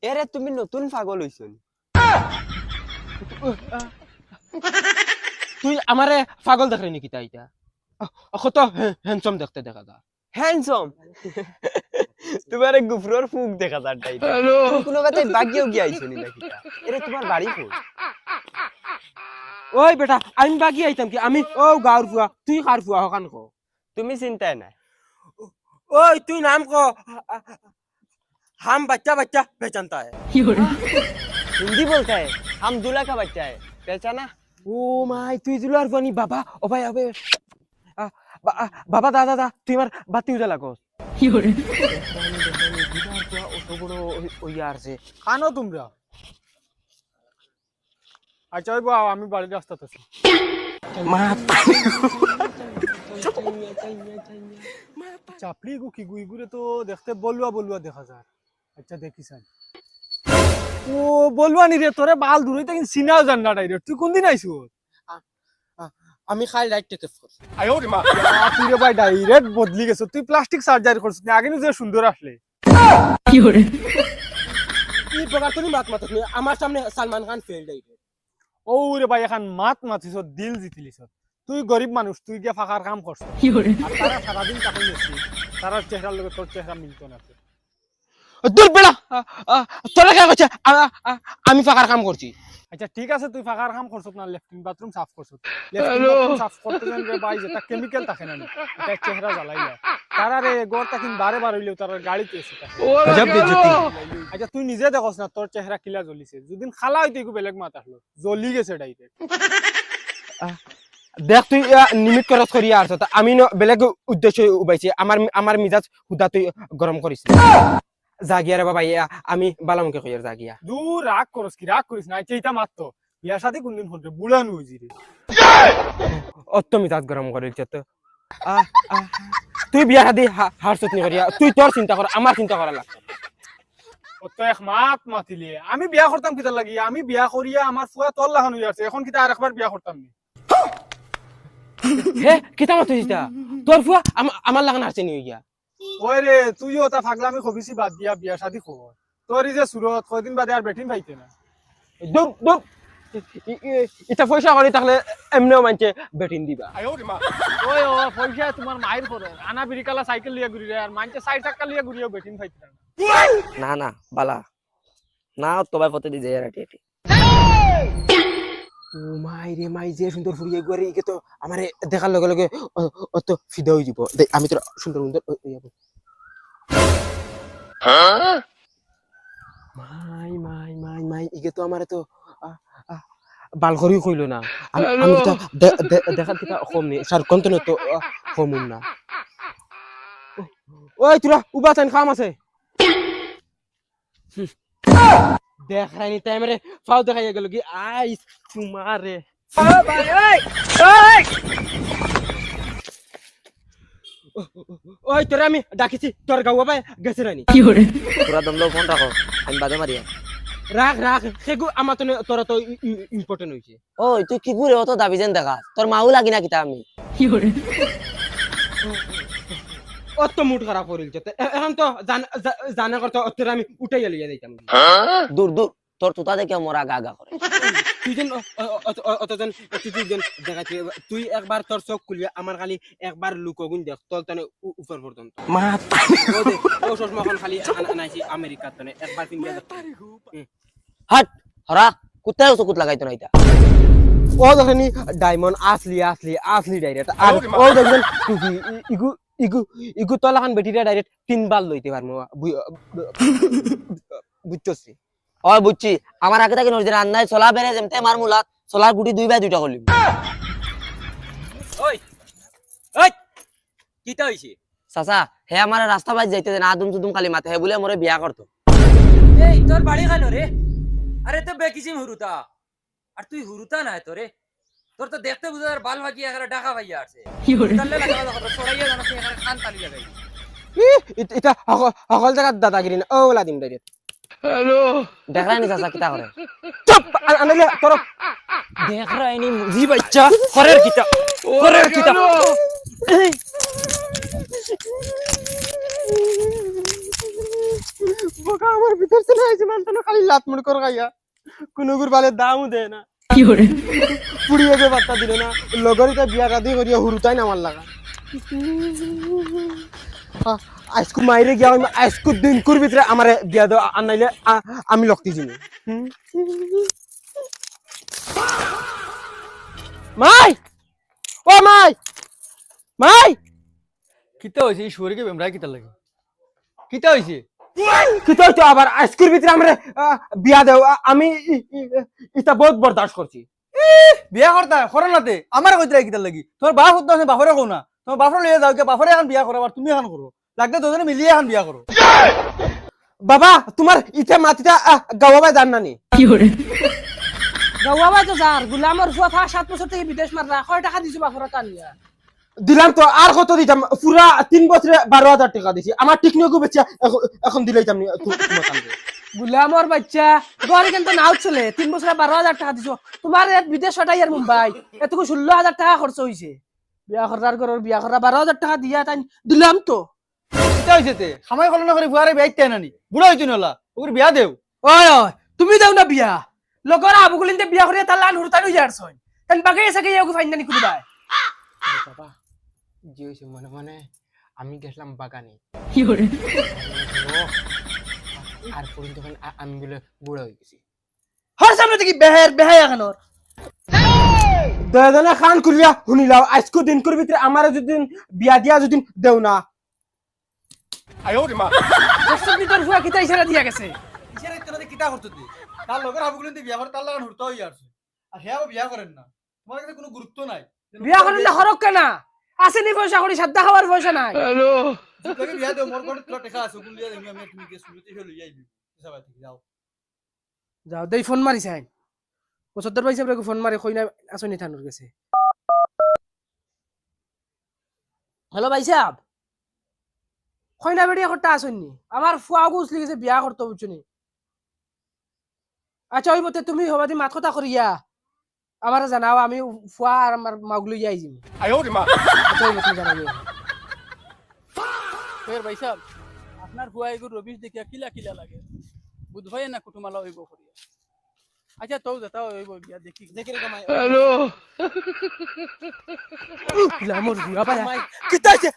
এরে তুমি নতুন পাগল হইছন। তুই আমারে পাগল দেখলি নাকি তাইটা? কত হ্যান্ডসাম দেখতে দেখা যা। হ্যান্ডসাম। তোমার গুফরর ফুক দেখা যায় তাই। কোনো কথাই বাগিও গিয়া আইছনি নাকি তা? এরে তোমার বাড়ি কই? ওই বেটা আমি বাগি আইতাম কি? আমি ও গাঁর ফুয়া, তুই কার ফুয়া হকান কো? তুমি চিন্তাই নাই। ওই তুই নাম কো। हम बच्चा बच्चा पहचानता है। हिंदी बोलता है। हम दूल्हा का बच्चा है। पहचाना? ओ माय তুই দুলার বনি বাবা ও ভাই আবে বাবা দাদা দা তুই আমার বাতি উজা লাগস কি করে অত বড় ওই আরছে কানো তোমরা আচ্ছা ওই বাবা আমি বাড়ির রাস্তাতে আছি চাপলি গু কি গুইগুরে তো দেখতে বলুয়া বলুয়া দেখা যায় আচ্ছা দেখিস ও বলুয়া নি রে তোরে বাল দূরই থেকে সিনাও জান না ডাইরেক্ট তুই কোন দিন আইছু আমি খালি রাইট টেক করছি আয়ো রে মা তুই রে ভাই ডাইরেক্ট বদলি গেছ তুই প্লাস্টিক সার্জারি করছিস না আগে যে সুন্দর আসলে কি করে কি প্রকার তুমি মাত মাত আমার সামনে সালমান খান ফেল ডাইরেক্ট ও রে ভাই এখন মাত মাতিস দিল জিতিলিস তুই গরিব মানুষ তুই গিয়া ফাঁকার কাম করছিস কি করে আর তারা সারাদিন তাকাই আছিস তার চেহারার লগে তোর চেহারা মিলতো না দূর বেড়া তোরা কে কইছে আমি ফাঁকার কাম করছি আচ্ছা ঠিক আছে তুই ফাঁকার কাম করছিস না লেফটিন বাথরুম সাফ করছিস লেফটিন বাথরুম সাফ করতে যান রে ভাই যেটা কেমিক্যাল থাকে না এটা চেহারা জ্বালাইয়া তারা রে গোরটা কিন বারে বার হইলেও তার গাড়িতে এসে থাকে গজব বেজতি আচ্ছা তুই নিজে দেখছ না তোর চেহারা কিলা জ্বলিছে যদিন খালা হইতে একটু বেলেগ মাত আসলো জ্বলি গেছে ডাইরেক্ট দেখ তুই নিমিত খরচ করি আর আমি বেলেগ উদ্দেশ্য উবাইছি আমার মিজাজ হুদা তুই গরম করিস জাগিয়া রে বাবা আমি বালামুখে কইয়ার জাগিয়া দূর রাগ করিস না এইটা মাত্র বিয়া শাদি কোনদিন হচ্ছে বুড়ানো হইছি রে অত মিজাজ গরম করিস তো তুই বিয়া শাদি হারছত নি করিয়া তুই তোর চিন্তা কর আমার চিন্তা করা লাগবে অত এক মাত মাতিলে আমি বিয়া করতাম কিতার লাগি আমি বিয়া করিয়া আমার ফুয়া তোর লাগান হই আছে এখন কিতা আরেকবার বিয়া করতাম নি হে কিতা মাত হইতা তোর ফুয়া আমার লাগান হারছে নি হইয়া ওই রে তুইও তা ফাগলামি খবিছি বাদ দিয়া বিয়া শাদি খবর তোর যে সুরত কয়দিন বাদে আর বেটিন পাইতে না দুপ দুপ এটা পয়সা করি তাহলে এমনিও মানছে বেটিন দিবা ওই ও পয়সা তোমার মায়ের পরে আনা বিরিকালা সাইকেল লিয়া ঘুরি রে আর মানছে 60 টাকা লিয়া ঘুরিও বেটিন পাইতে না না না বালা না তোবাই ফতে দি যায় রাটি এটি ও মাই রে মাই যে সুন্দর ফুরিয়ে গরে ইকে তো আমারে দেখার লগে লগে অত ফিদা হই যাব আমি তো সুন্দর সুন্দর হইয়াব মাই মাই মাই মাই ইকে তো আমারে তো বাল করিও কইলো না আমি তো দেখার কিটা কম নি স্যার কোন তো কম না ওই তোরা উবা চান কাম আছে দেখ রাইনি টাইমে ফাও দেখাইয়া গেল কি আইস তোমারে ওই তোরা আমি ডাকিছি তোর গাওয়া ভাই গেছে রাইনি পুরা দমলো ফোন রাখো আমি বাদে মারিয়া রাখ রাখ সেগু আমার তো তোরা তো ইম্পর্টেন্ট হইছে ওই তুই কি করে অত দাবি যেন দেখা তোর মাও লাগি না কিতা আমি অত মুড খারাপ করিলছে এখন তো জানা করতে তোরা আমি উঠাইয়া লইয়া যাইতাম দূর দূর তোর তুতা দেখে মোরা গা গা করে তুই যেন অতজন দেখাচ্ছি তুই একবার তোর চোখ খুলিয়া আমার খালি একবার লুকগুন দেখ তোর তানে উপর পর্যন্ত ও চশমাখন খালি আনাইছি আমেরিকার তানে একবার কিনলে হাট হরা কুত্তায় চকুত লাগাইতো না এটা ও দেখেনি ডায়মন্ড আসলি আসলি আসলি ডাইরেক্ট আর ও দেখবেন টুপি ইগু ইগু ইগু তলাখান বেটিরা ডাইরেক্ট 3 বার লইতে পারমু বুঝছছি ওই বুঝছি আমার আগে থেকে নজরে আন্নাই চলা বেরে যেমতে মার মুলাত চলার গুটি 2 বাই 2টা করলি ওই ওই কিটা হইছে চাচা হে আমার রাস্তা বাইজ যাইতে না আদম সুদুম খালি মাথা হে বলে মোরে বিয়া করতো এই তোর বাড়ি খানো রে আরে তো বেকিসিম হুরুতা আর তুই হুরুতা না তোরে তোর তো দেখতে বুঝার বাল ভাগি এখানে ঢাকা ভাইয়া আছে তাহলে লাগা কথা ছড়াইয়া জানা তুই এখানে খান তালি লাগাই এটা সকল জায়গা দাদাগিরি না ও লাদিম ডাইরেক্ট হ্যালো দেখ রাইনি চাচা কিতা করে চুপ আনলে তোর দেখ রাইনি মুজি বাচ্চা করের কিতা বোকা আমার ভিতর চলে আইছে মানতানো খালি লাত মুড় কর গাইয়া কোনো গুর বালে দামও দেয় না পুড়িয়ে যে বার্তা দিল না লগরিটা বিয়া রাদি করিয়া হুরুতাই না আমার লাগা আজকু মাইরে গিয়া আজকু দিন কুর ভিতরে আমার বিয়া দাও আর নাইলে আমি লক্তি জিনি মাই ও মাই মাই কিতা হইছে এই শুয়ারিকে বেমরা কিতা লাগে কিতা হইছে কি তো আবার আজকুর ভিতরে আমরা বিয়া দাও আমি এটা বহুত বরদাস্ত করছি বিয়া করতা করো নাতে আমার কইতে কিতা লাগি তোমার বাপ হতো আছে বাপরে কও না তোমার বাপরে লইয়া যাও কে বাপরে এখন বিয়া করো আর তুমি এখন করো লাগতে দুজনে মিলিয়ে এখন বিয়া করো বাবা তোমার ইতে মাটিটা গাওয়াবাই জান নানি গাওয়াবাই তো যার গুলামর ফুয়া 7 বছর থেকে বিদেশ মাররা কয় টাকা দিছো বাপরা টানিয়া দিলাম তো আর কত দিতাম পুরা 3 বছরে 12,000 টাকা দিছি আমার টিকনিকও বেচা এখন দিলাইতাম নি তোমার কাছে গুলামর বাচ্চা গড় কিন্তু নাও চলে 3 বছরে 12,000 টাকা দিছো তোমার বিদেশ হটাই আর মুম্বাই এতকু 16,000 টাকা খরচ হইছে বিয়া করার ঘরের বিয়া করা 12,000 টাকা দিয়া তাই দিলাম তো কিতা হইছে তে সময় কল না করে বুয়ারে বিয়াইতে নানি বুড়া হইতো নলা ওর বিয়া দেও ওই ওই তুমি দাও না বিয়া লগর আবুগুলিনতে বিয়া করিয়া তার লান হুরতানো যারছই তাই বাকি এসে কে ইয়াকু ফাইনানি কুদিবাই বাবা জি হইছে মনে মনে আমি গেছিলাম বাগানে আর পরিণ তখন আমি বলে বুড়া হয়ে গেছি হর সামনে থেকে বেহাই এখানোর দয়াদনে খান করিয়া শুনিলাও আজকু দিন করে ভিতরে আমার যদি বিয়া দিয়া যদি দেও না দর্শক ভিতর ফুয়া কিতা ইশারা দিয়া গেছে ইশারা ইত্যাদি কিতা করতে দি তার লগর আবুগুলিতে বিয়া করে তার লাগান হুরতা হই যাচ্ছে আর হেয়াও বিয়া করেন না তোমার কাছে কোনো গুরুত্ব নাই বিয়া করিলে হরক কেনা আসেনি পয়সা করি সাদ্দা খাওয়ার পয়সা নাই তোকে বিয়া দেও মোর কোন তোর টাকা আছে কোন লিয়া দেমি আমি তুমি কে শুনতে হলো যাইবি সবাই থেকে যাও যাও দেই ফোন মারি চাই 75 পয়সা করে ফোন মারি কইনা আসনি থানুর গেছে হ্যালো ভাই সাহেব কইনা বেড়িয়া করতে আসনি আমার ফুয়া গুছলি গেছে বিয়া করতে বুঝছনি আচ্ছা ওই বতে তুমি হবাদি মাত কথা করিয়া আমার জানাও আমি ফুয়া আর আমার মাগলু যাই জিম আচ্ছা ওই বতে জানাবো ফের ভাই সাহেব আপনার ফুয়া এগুলো রবিশ দেখিয়া কিলা কিলা লাগে বুধবাই না কুটুমালা হইব করিয়া আচ্ছা তো যেটা হইব গিয়া দেখি দেখি রে কামাই লামর বুয়া পায়া কিতা আছে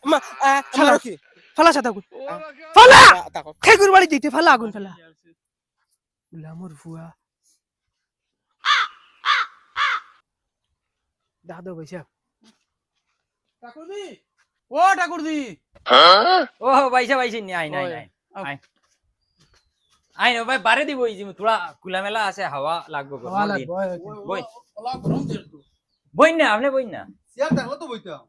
আমার কি ফালা সাদা গুন ফালা খেগুর বাড়ি দিতে ফালা আগুন ফালা লামর বুয়া দাদা ভাই সাহেব ঠাকুরদি ও ঠাকুরদি ও বাইসা বাইসি নি আই নাই নাই আই আই নো ভাই বারে দিব ইজি তোরা কুলা মেলা আছে হাওয়া লাগবে বই ওলা গরম দের তো বই না আপনি বই না সিয়ার দেখো তো বইতাম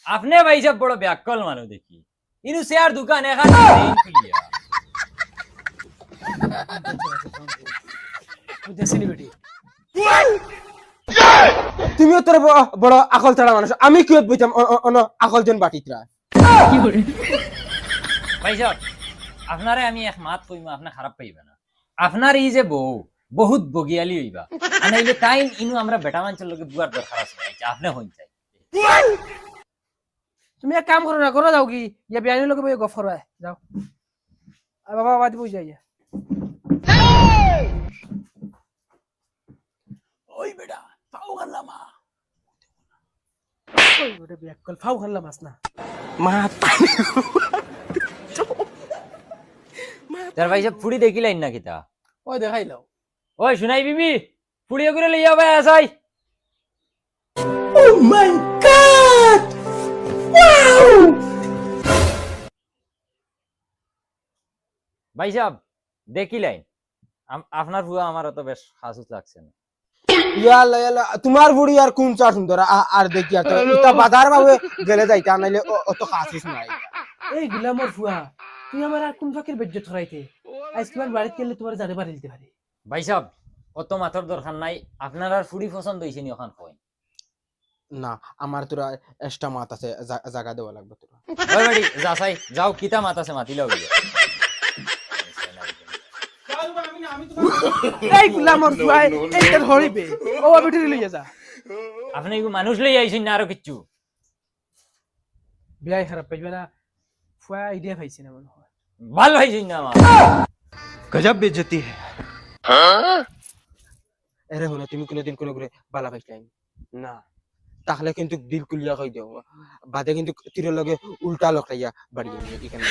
আপনি বাইসা বড় ব্যাককল মানু দেখি ইনু শেয়ার দোকান এখানে খুলিয়া দেশনি বেটি তুমিও তোর বড় আকল ছাড়া মানুষ আমি কিয়ত বইতাম আকল জন বাটিতরা বাইসা আপনারে আমি এক মাত কইম আপনি খারাপ পাইবা না আপনার এই যে বউ বহুত বগিয়ালি হইবা আনাইলে টাইম ইনু আমরা বেটা মানছেন লগে বুয়ার দরকার আছে আপনি হইন চাই তুমি এক কাম করো না করো যাও কি ইয়া বিয়ানি লগে বই গফর হয় যাও আর বাবা বাদ বুঝ যাইয়া ওই বেটা পাও গাল্লামা ওই ওরে বিয়াকল ফাউ খাল্লা মাছ না মা তার বাইসা ফুড়ি দেখিলেন না কিতা ওই দেখাইলাও ওই শুনাই বিবি ফুড়িয়ে করে লইয়া ভাই আসাই Oh my god! Wow! ভাই সাহেব দেখিলেন আপনার ফুয়া আমার তো বেশ হাসুস লাগছে না ইয়ালা ইয়ালা তোমার বুড়ি আর কোন চা সুন্দর আর দেখিয়া তো এটা বাজার ভাবে গেলে যাইতা নাইলে অত খাসিস নাই এই গুলামর ফুয়া তুই আমার আর কোন ফাকের বেজ্জত হরাইতে আজকেবার বাড়িতে গেলে তোমার জানে বাড়ি দিতে পারে ভাই সাহেব অত মাথার দরকার নাই আপনার আর ফুড়ি পছন্দ হইছে নি ওখান কই না আমার তোরা এক্সট্রা মাত আছে জায়গা দেওয়া লাগবে তোরা ওই বাড়ি যাসাই যাও কিতা মাত আছে মাতি লও এই গুলামর ফুয়া এইটা ধরিবে ও বেটি লইয়া যা আপনি মানুষ লই আইছেন না আরো কিচ্ছু বিয়াই খারাপ পাইবে না ফুয়া আইডিয়া পাইছে না মনে হয় বাল ভাই যাই না আমার গজব বেজতি এরে হলো তুমি কোনোদিন কোনো করে বালা পাইছলাই না তাহলে কিন্তু দিল কুলিয়া কই দেও বাদে কিন্তু তীরের লগে উল্টা লকটাইয়া বাড়ি এখানে